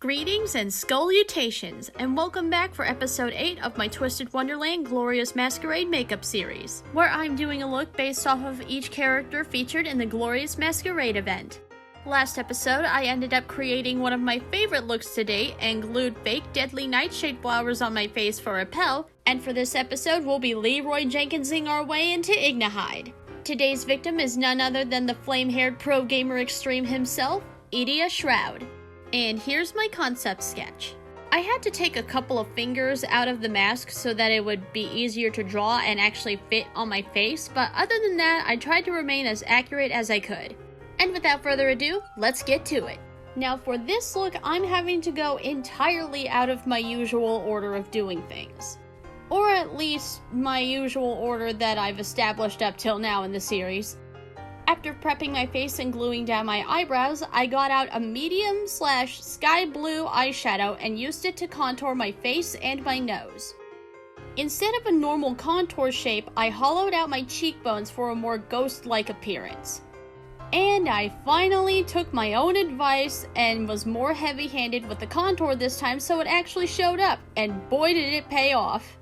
Greetings and scolutations, and welcome back for episode 8 of my Twisted Wonderland Glorious Masquerade makeup series, where I'm doing a look based off of each character featured in the Glorious Masquerade event. Last episode, I ended up creating one of my favorite looks to date and glued fake deadly nightshade flowers on my face for repel, and for this episode we'll be Leroy Jenkinsing our way into Ignihide. Today's victim is none other than the flame-haired pro gamer extreme himself, Idia Shroud. And here's my concept sketch. I had to take a couple of fingers out of the mask so that it would be easier to draw and actually fit on my face, but other than that, I tried to remain as accurate as I could. And without further ado, let's get to it. Now for this look, I'm having to go entirely out of my usual order of doing things. Or at least my usual order that I've established up till now in the series. After prepping my face and gluing down my eyebrows, I got out a medium/sky blue eyeshadow and used it to contour my face and my nose. Instead of a normal contour shape, I hollowed out my cheekbones for a more ghost-like appearance. And I finally took my own advice and was more heavy-handed with the contour this time so it actually showed up, and boy did it pay off.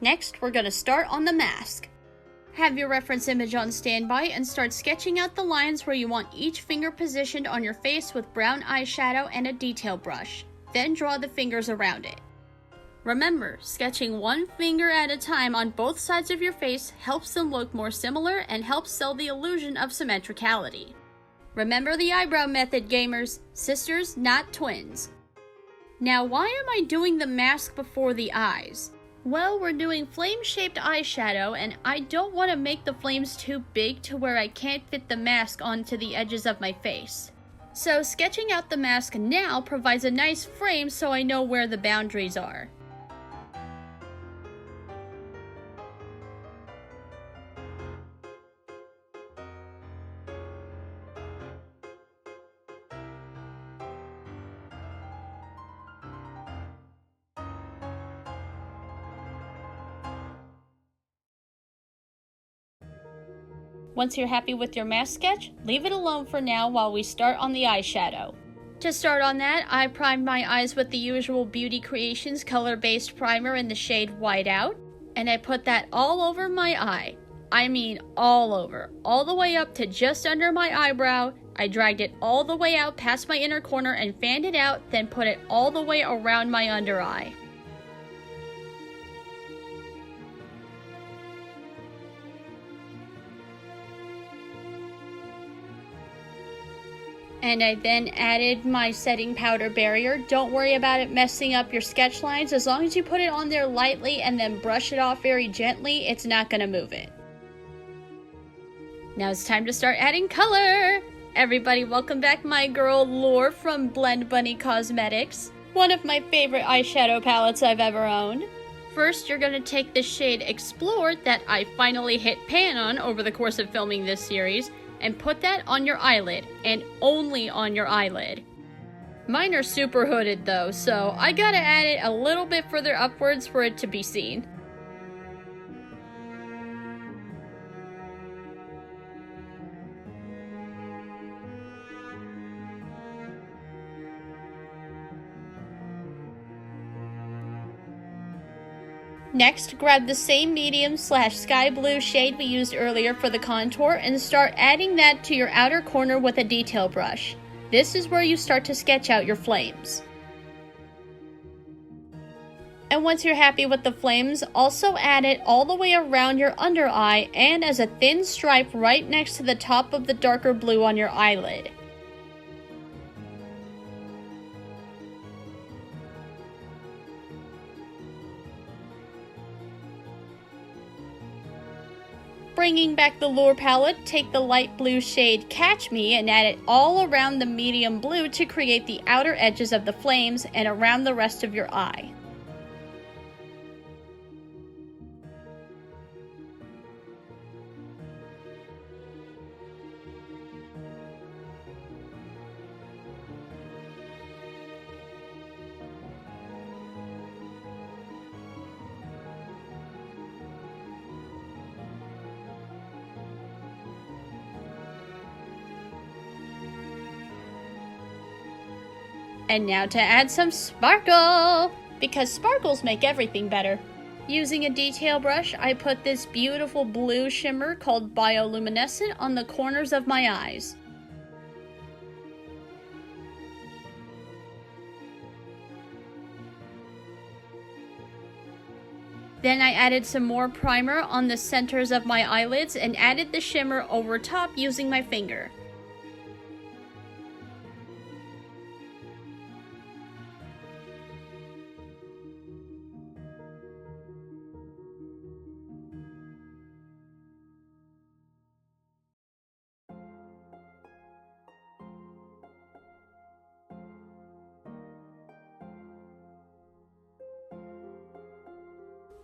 Next, we're going to start on the mask. Have your reference image on standby and start sketching out the lines where you want each finger positioned on your face with brown eyeshadow and a detail brush. Then draw the fingers around it. Remember, sketching one finger at a time on both sides of your face helps them look more similar and helps sell the illusion of symmetricality. Remember the eyebrow method, gamers. Sisters, not twins. Now, why am I doing the mask before the eyes? Well, we're doing flame-shaped eyeshadow, and I don't want to make the flames too big to where I can't fit the mask onto the edges of my face. So sketching out the mask now provides a nice frame so I know where the boundaries are. Once you're happy with your mask sketch, leave it alone for now while we start on the eyeshadow. To start on that, I primed my eyes with the usual Beauty Creations color-based primer in the shade White Out, and I put that all over my eye. I mean all over, all the way up to just under my eyebrow. I dragged it all the way out past my inner corner and fanned it out, then put it all the way around my under eye. And I then added my setting powder barrier. Don't worry about it messing up your sketch lines. As long as you put it on there lightly and then brush it off very gently, it's not going to move it. Now it's time to start adding color! Everybody, welcome back my girl Lore from BlendBunny Cosmetics. One of my favorite eyeshadow palettes I've ever owned. First, you're going to take the shade Explore that I finally hit pan on over the course of filming this series, and put that on your eyelid, and only on your eyelid. Mine are super hooded though, so I gotta add it a little bit further upwards for it to be seen. Next, grab the same medium/sky blue shade we used earlier for the contour and start adding that to your outer corner with a detail brush. This is where you start to sketch out your flames. And once you're happy with the flames, also add it all the way around your under eye and as a thin stripe right next to the top of the darker blue on your eyelid. Bringing back the lure palette, take the light blue shade Catch Me and add it all around the medium blue to create the outer edges of the flames and around the rest of your eye. And now to add some sparkle! Because sparkles make everything better. Using a detail brush, I put this beautiful blue shimmer called Bioluminescent on the corners of my eyes. Then I added some more primer on the centers of my eyelids and added the shimmer over top using my finger.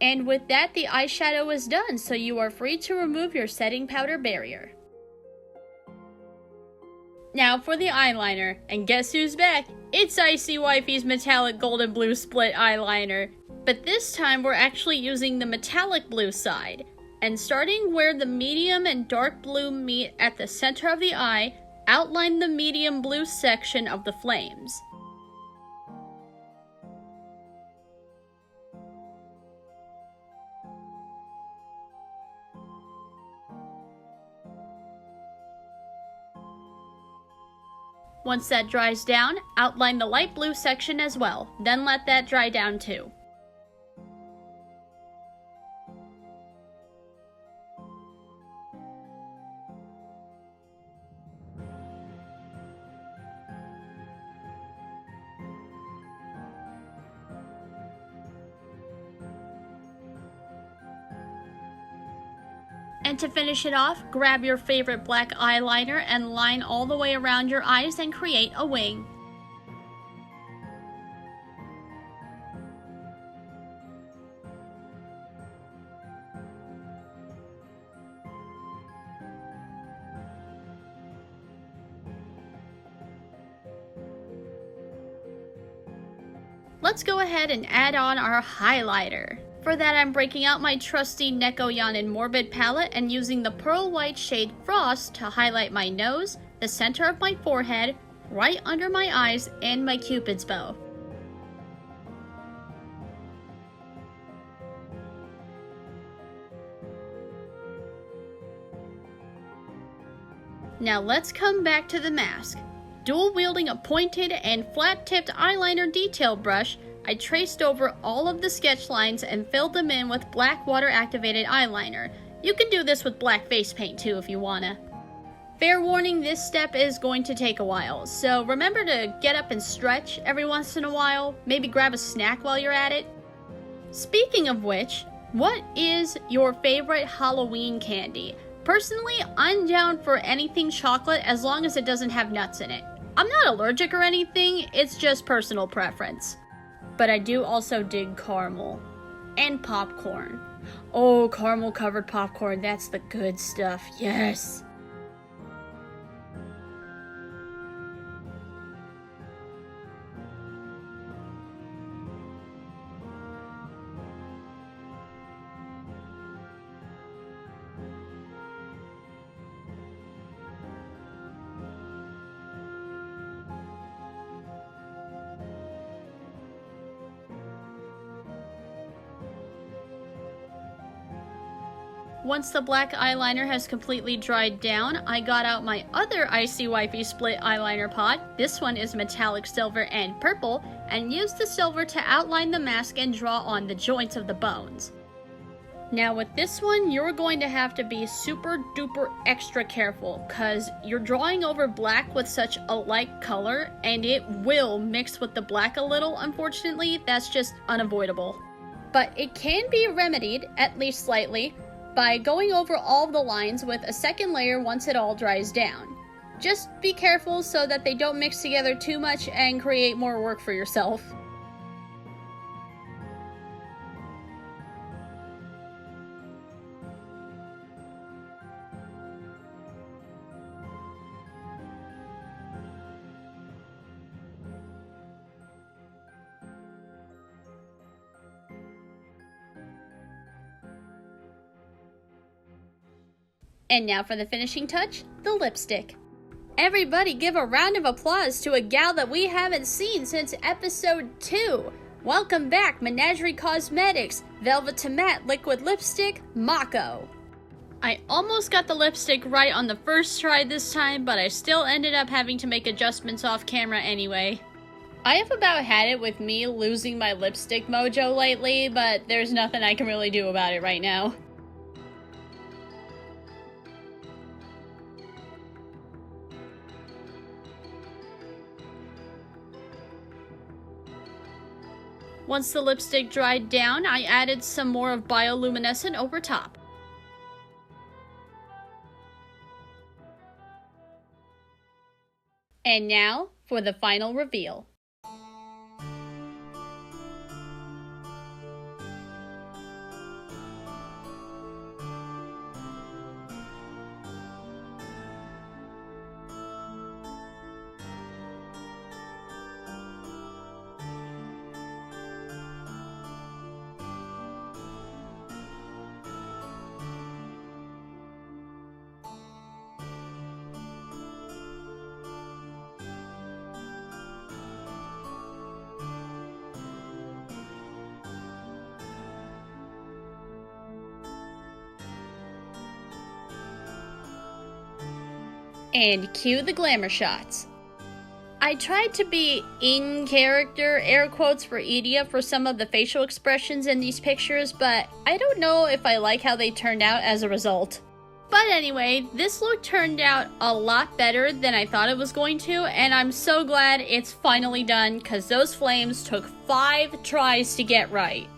And with that, the eyeshadow is done, so you are free to remove your setting powder barrier. Now for the eyeliner, and guess who's back? It's IceyWifey's metallic golden blue split eyeliner. But this time we're actually using the metallic blue side. And starting where the medium and dark blue meet at the center of the eye, outline the medium blue section of the flames. Once that dries down, outline the light blue section as well, then let that dry down too. And to finish it off, grab your favorite black eyeliner and line all the way around your eyes and create a wing. Let's go ahead and add on our highlighter. For that, I'm breaking out my trusty Nekoyanin MORBID palette and using the pearl white shade Frost to highlight my nose, the center of my forehead, right under my eyes, and my Cupid's bow. Now let's come back to the mask. Dual wielding a pointed and flat-tipped eyeliner detail brush, I traced over all of the sketch lines and filled them in with black water-activated eyeliner. You can do this with black face paint too if you wanna. Fair warning, this step is going to take a while, so remember to get up and stretch every once in a while, maybe grab a snack while you're at it. Speaking of which, what is your favorite Halloween candy? Personally, I'm down for anything chocolate as long as it doesn't have nuts in it. I'm not allergic or anything, it's just personal preference. But I do also dig caramel. And popcorn. Oh, caramel covered popcorn, that's the good stuff, yes! Once the black eyeliner has completely dried down, I got out my other IceyWifey split eyeliner pot. This one is metallic silver and purple, and used the silver to outline the mask and draw on the joints of the bones. Now with this one, you're going to have to be super duper extra careful, cause you're drawing over black with such a light color, and it will mix with the black a little, unfortunately. That's just unavoidable. But it can be remedied, at least slightly. by going over all of the lines with a second layer once it all dries down. Just be careful so that they don't mix together too much and create more work for yourself. And now for the finishing touch, the lipstick. Everybody give a round of applause to a gal that we haven't seen since episode 2. Welcome back, Menagerie Cosmetics, Velvet to Matte Liquid Lipstick, Mako. I almost got the lipstick right on the first try this time, but I still ended up having to make adjustments off camera anyway. I have about had it with me losing my lipstick mojo lately, but there's nothing I can really do about it right now. Once the lipstick dried down, I added some more of bioluminescent over top. And now for the final reveal. And cue the glamour shots. I tried to be in character, air quotes, for Idia for some of the facial expressions in these pictures, but I don't know if I like how they turned out as a result. But anyway, this look turned out a lot better than I thought it was going to, and I'm so glad it's finally done, because those flames took 5 tries to get right.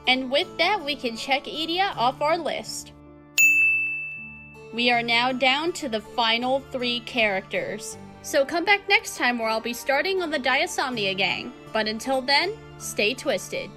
And with that, we can check Idia off our list. We are now down to the final 3 characters. So come back next time where I'll be starting on the Diasomnia gang. But until then, stay twisted.